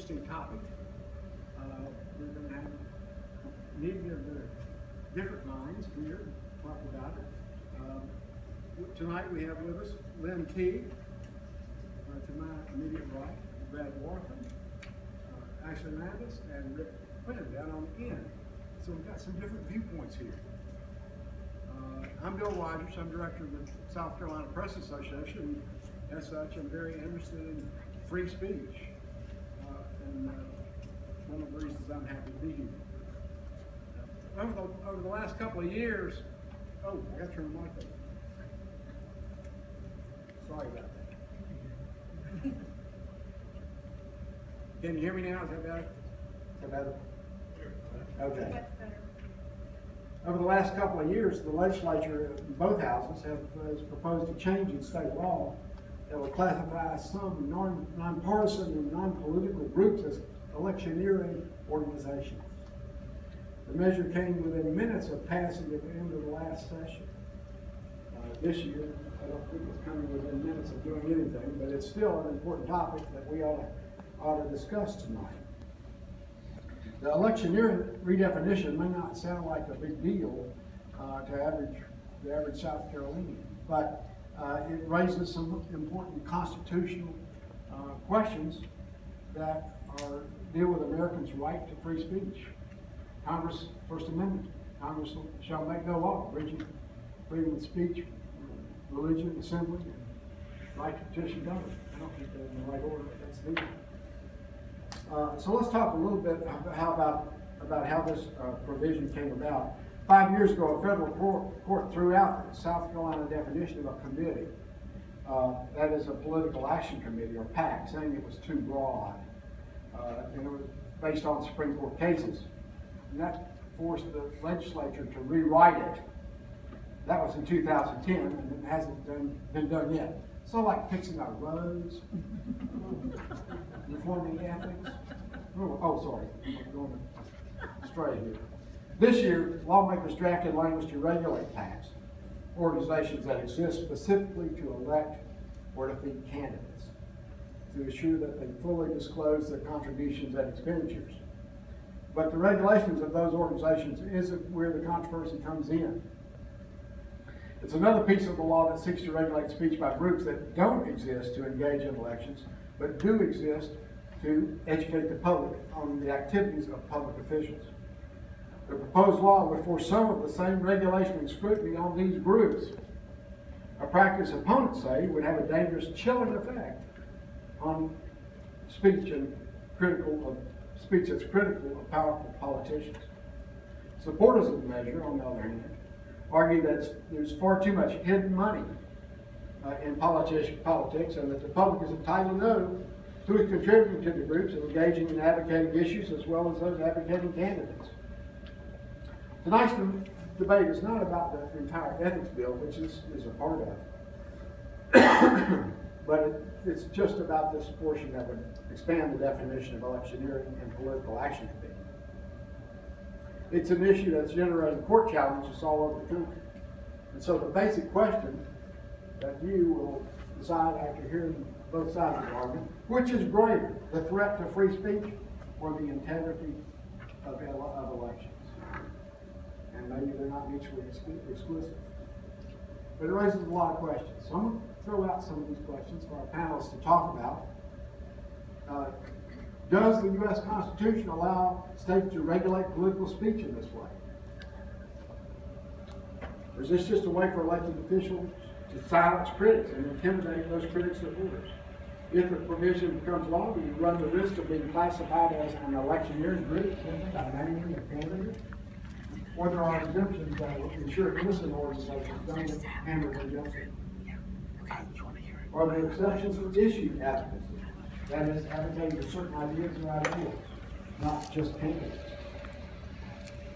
interesting topic. We're going to have many of the different minds here talk about it. Tonight we have with us Lynn Teague, to my immediate right, Brad Warfin, Ashley Landis, and Rick Quinn down on the end. So we've got some different viewpoints here. I'm Bill Rogers. I'm director of the South Carolina Press Association. As such, I'm very interested in free speech. And one of the reasons I'm happy to be here. Over the last couple of years, oh, I got to turn the mic on. Sorry about that. Can you hear me now? Is that better? Is that better? Okay. Over the last couple of years, the legislature in both houses has proposed a change in state law that will classify some nonpartisan and non-political groups as electioneering organizations. The measure came within minutes of passing at the end of the last session. This year, I don't think it's coming within minutes of doing anything, but it's still an important topic that we ought to discuss tonight. The electioneering redefinition may not sound like a big deal to the average South Carolinian, but it raises some important constitutional questions that deal with Americans' right to free speech. Congress, First Amendment, Congress shall make no law abridging freedom of speech, religion, assembly, and right to petition government. I don't think they're in the right order, but that's legal. So let's talk a little bit about how this provision came about. 5 years ago, a federal court threw out the South Carolina definition of a committee, that is a political action committee, or PAC, saying it was too broad. And it was based on Supreme Court cases. And that forced the legislature to rewrite it. That was in 2010, and it hasn't been done yet. So like fixing our roads, reforming ethics. Oh, sorry, I'm going astray here. This year, lawmakers drafted language to regulate PACs, organizations that exist specifically to elect or defeat candidates, to ensure that they fully disclose their contributions and expenditures. But the regulations of those organizations isn't where the controversy comes in. It's another piece of the law that seeks to regulate speech by groups that don't exist to engage in elections, but do exist to educate the public on the activities of public officials. The proposed law would force some of the same regulation and scrutiny on these groups, a practice opponents say would have a dangerous chilling effect on speech that's critical of powerful politicians. Supporters of the measure, on the other hand, argue that there's far too much hidden money in politics, and that the public is entitled to know who is contributing to the groups and engaging in advocating issues as well as those advocating candidates. Tonight's debate is not about the entire ethics bill, which is a part of it, but it's just about this portion that would expand the definition of electioneering and political action committee. It's an issue that's generating court challenges all over the country. And so the basic question that you will decide after hearing both sides of the argument, which is greater, the threat to free speech or the integrity of elections? And maybe they're not mutually exclusive. But it raises a lot of questions. So I'm going to throw out some of these questions for our panelists to talk about. Does the U.S. Constitution allow states to regulate political speech in this way? Or is this just a way for elected officials to silence critics and intimidate those critics' supporters? If the provision becomes law, do you run the risk of being classified as an electioneering group simply by naming a candidate? Or there are exemptions that will ensure innocent organizations don't get hammered and justice. Are there exceptions for issue advocacy? That is, advocating for certain ideas or ideals, not just candidates.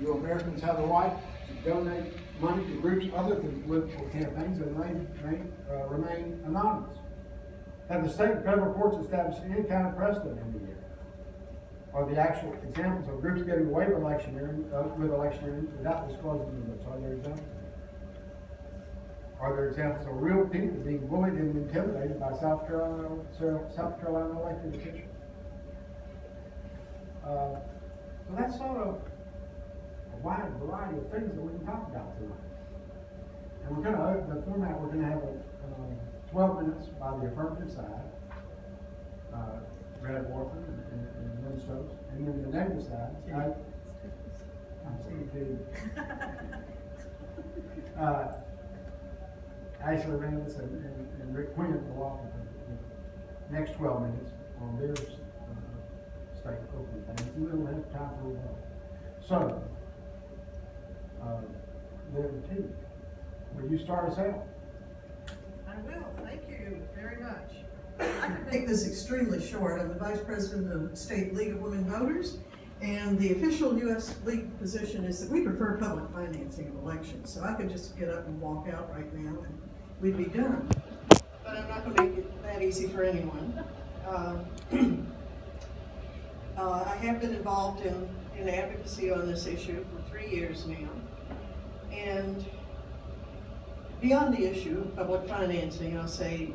Do Americans have the right to donate money to groups other than political campaigns and remain anonymous? Have the state and federal courts established any kind of precedent in the area? Are the actual examples of groups getting away with electioneering without disclosing the Are there examples? Are there examples of real people being bullied and intimidated by South Carolina elected officials? So that's sort of a wide variety of things that we can talk about tonight. And we're gonna, the format, we're gonna have 12 minutes by the affirmative side, Brad Warford and Lynn Stokes, and then the negative side, I'm seeing two. Ashley Randall and Rick Quinn will offer the next 12 minutes on their state opening things, and then we'll have time for a while. So, Liberty T, will you start us out? I will, thank you very much. I can make this extremely short. I'm the Vice President of the State League of Women Voters, and the official U.S. League position is that we prefer public financing of elections. So I could just get up and walk out right now and we'd be done. But I'm not going to make it that easy for anyone. I have been involved in advocacy on this issue for 3 years now. And beyond the issue of public financing, I'll say,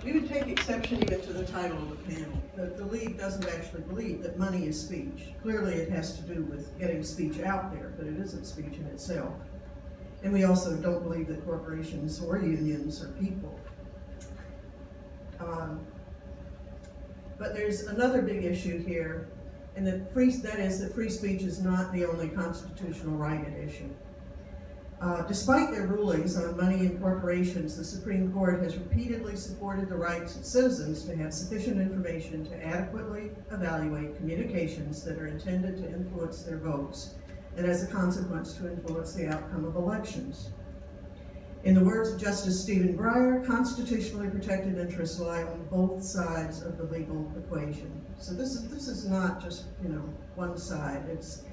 we would take exception even to the title of the panel. The League doesn't actually believe that money is speech. Clearly it has to do with getting speech out there, but it isn't speech in itself. And we also don't believe that corporations or unions are people. But there's another big issue here, and that is that free speech is not the only constitutional right at issue. Despite their rulings on money and corporations, the Supreme Court has repeatedly supported the rights of citizens to have sufficient information to adequately evaluate communications that are intended to influence their votes, and as a consequence to influence the outcome of elections. In the words of Justice Stephen Breyer, constitutionally protected interests lie on both sides of the legal equation. So this is not just one side. It's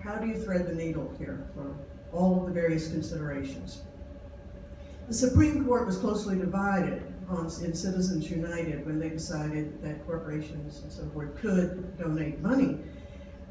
how do you thread the needle here for all of the various considerations. The Supreme Court was closely divided in Citizens United when they decided that corporations and so forth could donate money.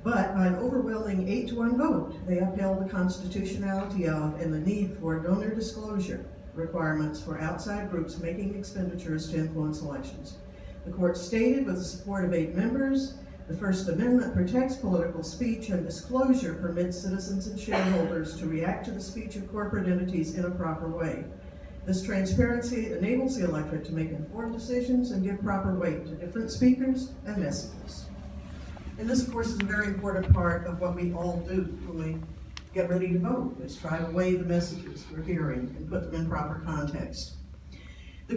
But by an overwhelming 8-to-1 vote, they upheld the constitutionality of and the need for donor disclosure requirements for outside groups making expenditures to influence elections. The court stated, with the support of 8 members, the First Amendment protects political speech, and disclosure permits citizens and shareholders to react to the speech of corporate entities in a proper way. This transparency enables the electorate to make informed decisions and give proper weight to different speakers and messages. And this, of course, is a very important part of what we all do when we get ready to vote, is try to weigh the messages we're hearing and put them in proper context. The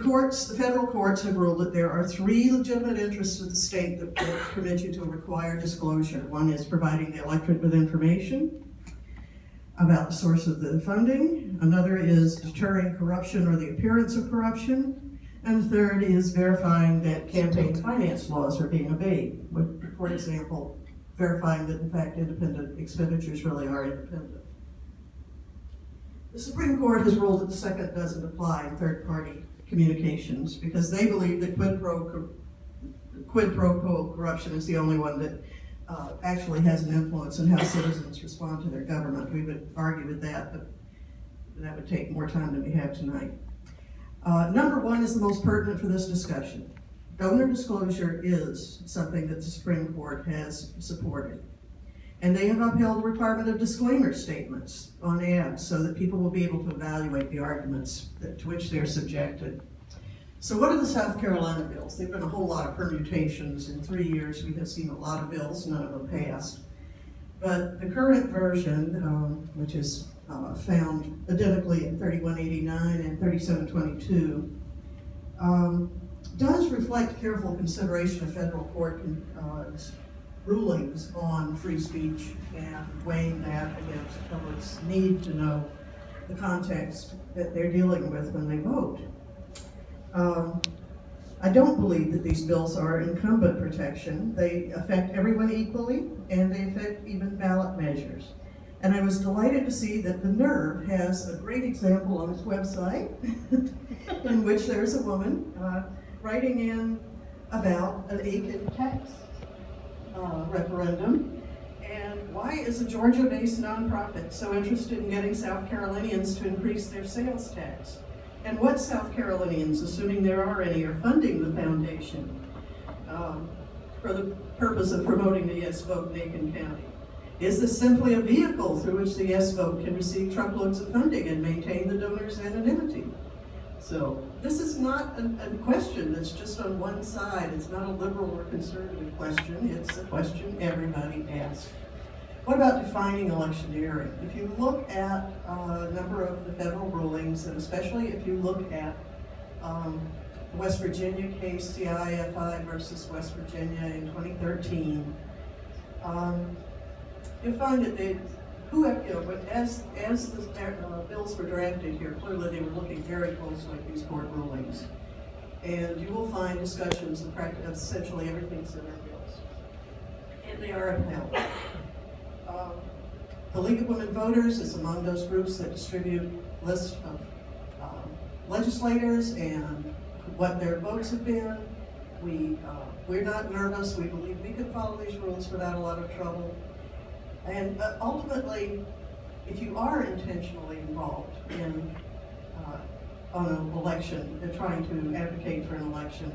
federal courts have ruled that there are 3 legitimate interests of the state that permit you to require disclosure. One is providing the electorate with information about the source of the funding. Another is deterring corruption or the appearance of corruption. And the third is verifying that campaign finance laws are being obeyed. For example, verifying that in fact independent expenditures really are independent. The Supreme Court has ruled that the second doesn't apply in third-party communications because they believe that quid pro quo corruption is the only one that actually has an influence on how citizens respond to their government. We would argue with that, but that would take more time than we have tonight. Number 1 is the most pertinent for this discussion. Donor disclosure is something that the Supreme Court has supported. And they have upheld the requirement of disclaimer statements on ads so that people will be able to evaluate the arguments to which they're subjected. So what are the South Carolina bills? There have been a whole lot of permutations. In 3 years, we have seen a lot of bills, none of them passed. But the current version, which is found identically in 3189 and 3722, does reflect careful consideration of federal court rulings on free speech and weighing that against the public's need to know the context that they're dealing with when they vote. I don't believe that these bills are incumbent protection. They affect everyone equally, and they affect even ballot measures. And I was delighted to see that the Nerve has a great example on its website in which there's a woman writing in about an Aiken tax referendum. And why is a Georgia-based nonprofit so interested in getting South Carolinians to increase their sales tax? And what South Carolinians, assuming there are any, are funding the foundation? for the purpose of promoting the yes vote in Aiken County? Is this simply a vehicle through which the yes vote can receive truckloads of funding and maintain the donor's anonymity? So this is not a question that's just on one side. It's not a liberal or conservative question. It's a question everybody asks. What about defining electioneering? If you look at a number of the federal rulings, and especially if you look at the West Virginia case, CIFI versus West Virginia in 2013, you'll find that as the bills were drafted here, clearly they were looking very closely at these court rulings. And you will find discussions of essentially everything's in their bills. And they are upheld. The League of Women Voters is among those groups that distribute lists of legislators and what their votes have been. We're not nervous. We believe we could follow these rules without a lot of trouble. And ultimately, if you are intentionally involved in on an election, trying to advocate for an election,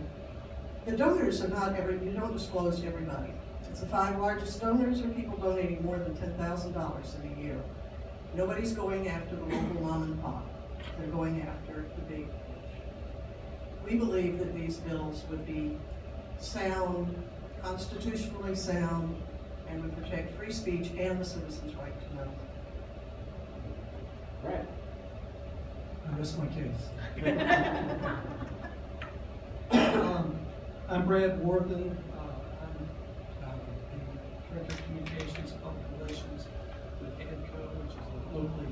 the donors are not you don't disclose to everybody. It's the 5 largest donors are people donating more than $10,000 in a year. Nobody's going after the local mom and pop. They're going after the big fish. We believe that these bills would be sound, constitutionally sound, and would protect free speech and the citizens' right to know. Right. I rest my case. I'm Brad Worthen. I'm the Director of Communications and Public Relations with ADCO, which is a locally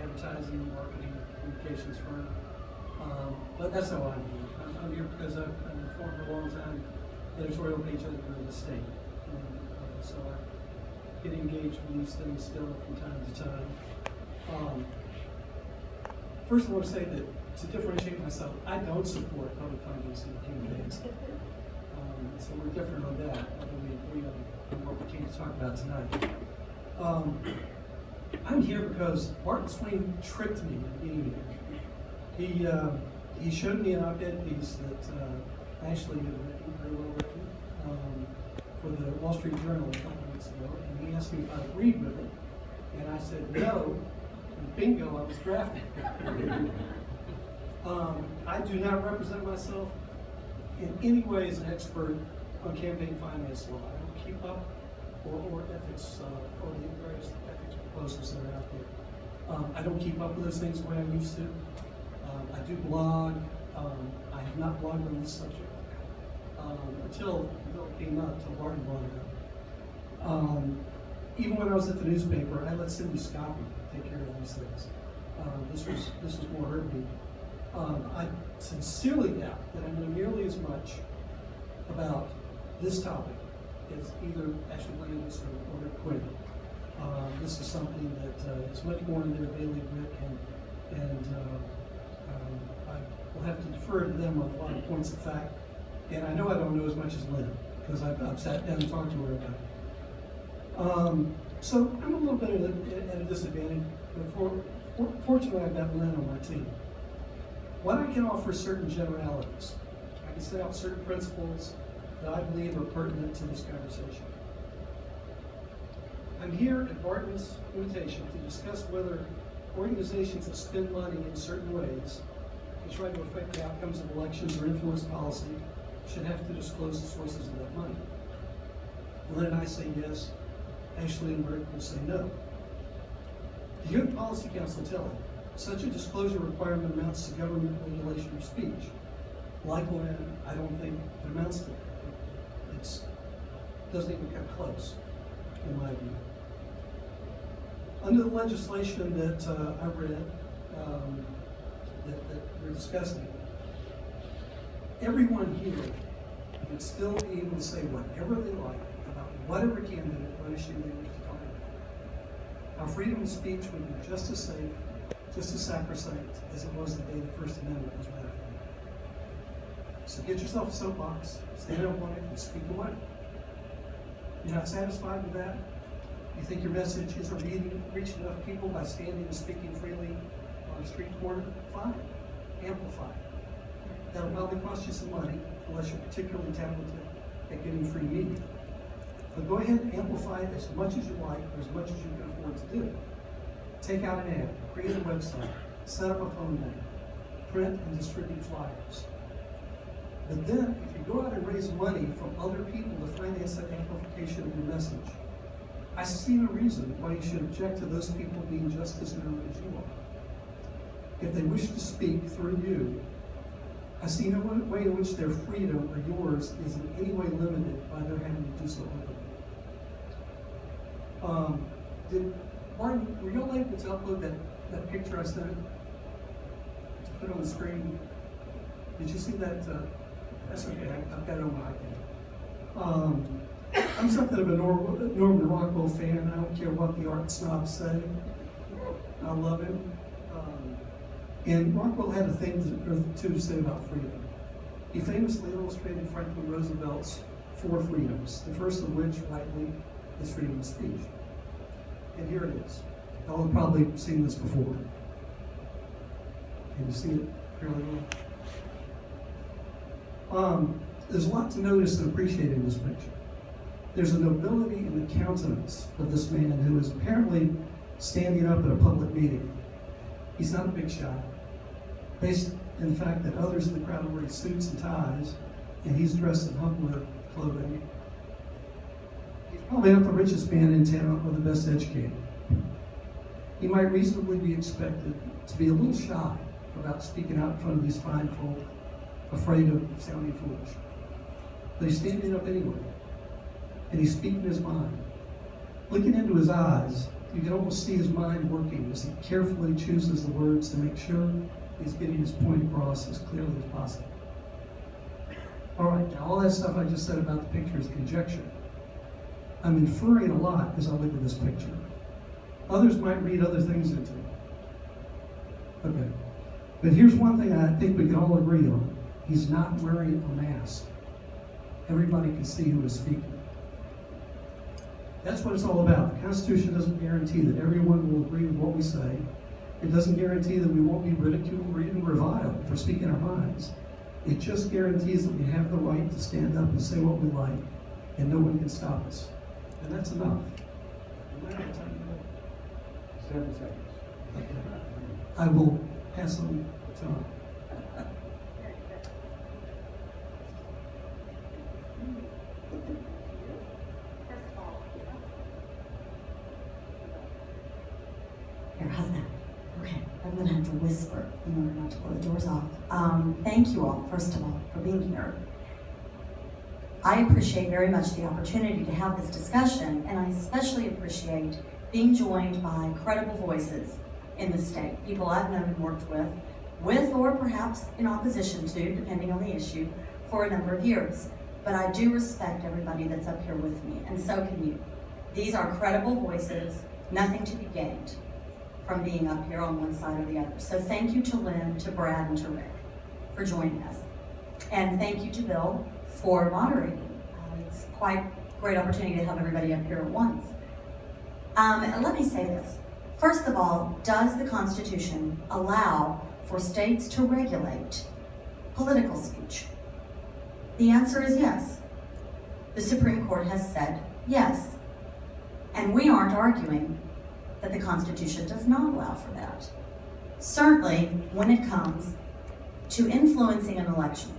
advertising, marketing, communications firm. But that's not why I'm here. I'm here because I'm a former long-time editorial page editor of the state. So I get engaged with these things still from time to time. First, I want to say that to differentiate myself, I don't support public fundings in campaigns. So we're different on that, although we agree on what we came to talk about tonight. I'm here because Martin Swain tricked me into being here. He showed me an op-ed piece that Ashley had written, very well written, for the Wall Street Journal a couple weeks ago, and he asked me if I agreed with it, and I said no, and bingo, I was drafted. I do not represent myself in any way as an expert on campaign finance law. I don't keep up or ethics, or the various ethics proposals that are out there. I don't keep up with those things the way I used to. I do blog. I have not blogged on this subject until the bill came up, until Barton brought it up. Even when I was at the newspaper, I let Cindy Scoppy take care of these things. This was more her beat. I sincerely doubt that I know nearly as much about this topic as either Ashley Landis or Quinn. This is something that is much more in their bailiwick, and I will have to defer to them on a lot of points of fact. And I know I don't know as much as Lynn, because I've sat down and talked to her about it. So I'm a little bit at a disadvantage. Fortunately, I've got Lynn on my team. What I can offer certain generalities. I can set out certain principles that I believe are pertinent to this conversation. I'm here at Barton's invitation to discuss whether organizations that spend money in certain ways to try to affect the outcomes of elections or influence policy should have to disclose the sources of that money. Lynn and I say yes, Ashley and Rick will say no. The Youth Policy Council tell it, such a disclosure requirement amounts to government regulation of speech. Like Lynn, I don't think it amounts to that. It doesn't even come close, in my view. Under the legislation that I read, that we're discussing, everyone here would still be able to say whatever they like about whatever candidate or issue they wish to talk about. Our freedom of speech would be just as safe, just as sacrosanct as it was the day the First Amendment was ratified. So get yourself a soapbox, stand up on it, and speak away. You're not satisfied with that? You think your message isn't reaching enough people by standing and speaking freely on a street corner? Fine. Amplify it. That'll probably cost you some money, unless you're particularly talented at getting free media. But go ahead and amplify it as much as you like, or as much as you can afford to do. Take out an ad, create a website, set up a phone bank, print and distribute flyers. But then, if you go out and raise money from other people to finance that amplification of your message, I see no reason why you should object to those people being just as known as you are. If they wish to speak through you, I see no way in which their freedom or yours is in any way limited by their having to do so openly. Martin, were you all able to upload that picture I sent? To put on the screen? Did you see that? That's okay, I've got it on my iPad. I'm something of a Norman Rockwell fan. I don't care what the art snobs say. I love him. And Rockwell had a thing to say about freedom. He famously illustrated Franklin Roosevelt's 4 freedoms, the first of which, rightly, is freedom of speech. And here it is. Y'all have probably seen this before. Can you see it fairly well? There's a lot to notice and appreciate in this picture. There's a nobility in the countenance of this man who is apparently standing up at a public meeting. He's not a big shot, based in the fact that others in the crowd are wearing suits and ties, and he's dressed in humbler clothing. He's probably not the richest man in town or the best educated. He might reasonably be expected to be a little shy about speaking out in front of these fine folk, afraid of sounding foolish. But he's standing up anyway, and he's speaking his mind. Looking into his eyes, you can almost see his mind working as he carefully chooses the words to make sure he's getting his point across as clearly as possible. All right, now all that stuff I just said about the picture is conjecture. I'm inferring a lot as I look at this picture. Others might read other things into it. Okay, but here's one thing I think we can all agree on. He's not wearing a mask. Everybody can see who is speaking. That's what it's all about. The Constitution doesn't guarantee that everyone will agree with what we say. It doesn't guarantee that we won't be ridiculed or even reviled for speaking our minds. It just guarantees that we have the right to stand up and say what we like, and no one can stop us. And that's enough. 7 seconds. Okay. I will pass on to Tom. Here, how's that? Okay, I'm gonna have to whisper in order not to blow the doors off. Thank you all, first of all, for being here. I appreciate very much the opportunity to have this discussion, and I especially appreciate being joined by credible voices in the state, people I've known and worked with or perhaps in opposition to, depending on the issue, for a number of years. But I do respect everybody that's up here with me, and so can you. These are credible voices, nothing to be gained from being up here on one side or the other. So thank you to Lynn, to Brad, and to Rick for joining us. And thank you to Bill for moderating. It's quite a great opportunity to have everybody up here at once. And let me say this. First of all, does the Constitution allow for states to regulate political speech? The answer is yes. The Supreme Court has said yes. And we aren't arguing that the Constitution does not allow for that. Certainly, when it comes to influencing an election,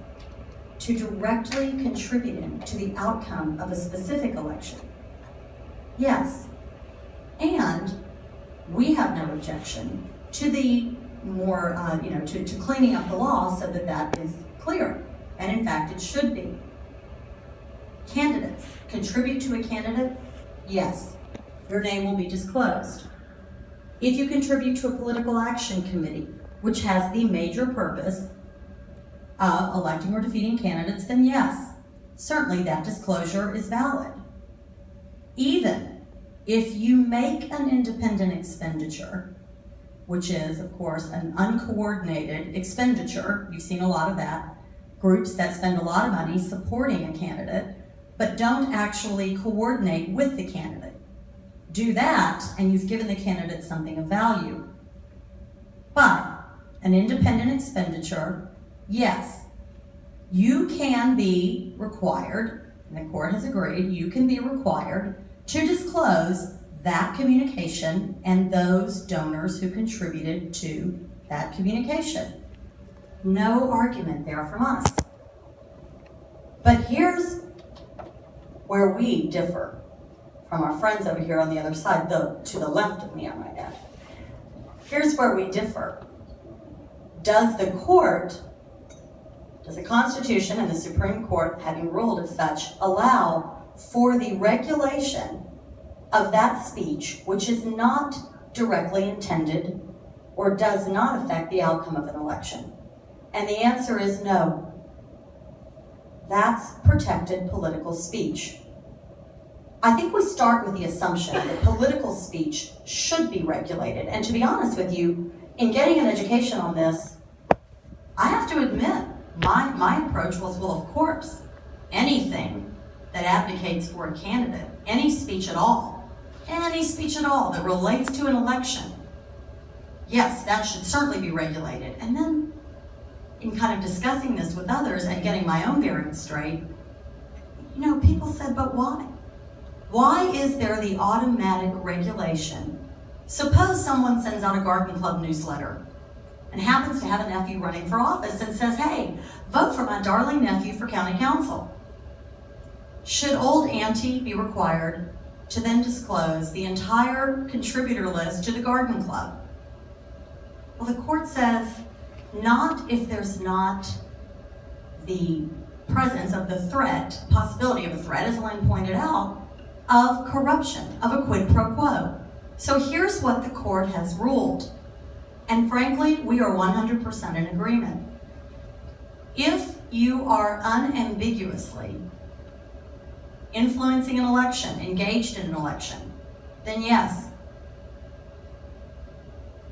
to directly contributing to the outcome of a specific election, yes. And we have no objection to the more, to cleaning up the law so that that is clear. And in fact, it should be. Candidates contribute to a candidate, yes. Your name will be disclosed. If you contribute to a political action committee, which has the major purpose of electing or defeating candidates, then yes, certainly that disclosure is valid. Even if you make an independent expenditure, which is, of course, an uncoordinated expenditure, you've seen a lot of that, groups that spend a lot of money supporting a candidate, but don't actually coordinate with the candidate. Do that, and you've given the candidate something of value. But an independent expenditure, yes, you can be required and the court has agreed, you can be required to disclose that communication and those donors who contributed to that communication. No argument there from us. But here's where we differ from our friends over here on the other side, to the left of me, I might add. Here's where we differ. Does the Constitution and the Supreme Court, having ruled as such, allow for the regulation of that speech which is not directly intended or does not affect the outcome of an election? And the answer is no. That's protected political speech. I think we start with the assumption that political speech should be regulated. And to be honest with you, in getting an education on this, I have to admit, my approach was, well, of course, anything that advocates for a candidate, any speech at all that relates to an election, yes, that should certainly be regulated. And then, in kind of discussing this with others and getting my own bearings straight, people said, but why? Why is there the automatic regulation? Suppose someone sends out a garden club newsletter and happens to have a nephew running for office and says, hey, vote for my darling nephew for county council. Should old auntie be required to then disclose the entire contributor list to the garden club? Well, the court says, not if there's not the presence of the threat, possibility of a threat, as Lynn pointed out, of corruption, of a quid pro quo. So here's what the court has ruled. And frankly, we are 100% in agreement. If you are unambiguously influencing an election, engaged in an election, then yes.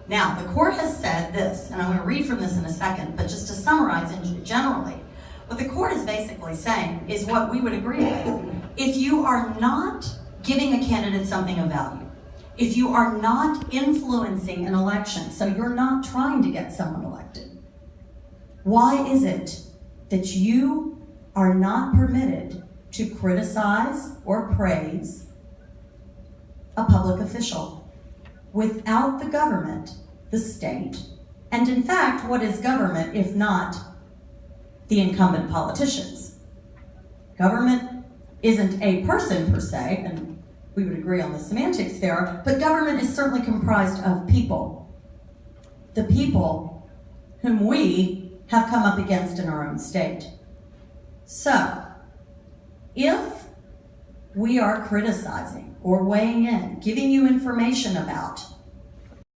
Now, the court has said this, and I'm going to read from this in a second, but just to summarize generally, what the court is basically saying is what we would agree with. If you are not giving a candidate something of value, if you are not influencing an election, so you're not trying to get someone elected, why is it that you are not permitted to criticize or praise a public official without the government, the state, and in fact, what is government if not the incumbent politicians? Government isn't a person per se, and we would agree on the semantics there, but government is certainly comprised of people. The people whom we have come up against in our own state. So, if we are criticizing or weighing in, giving you information about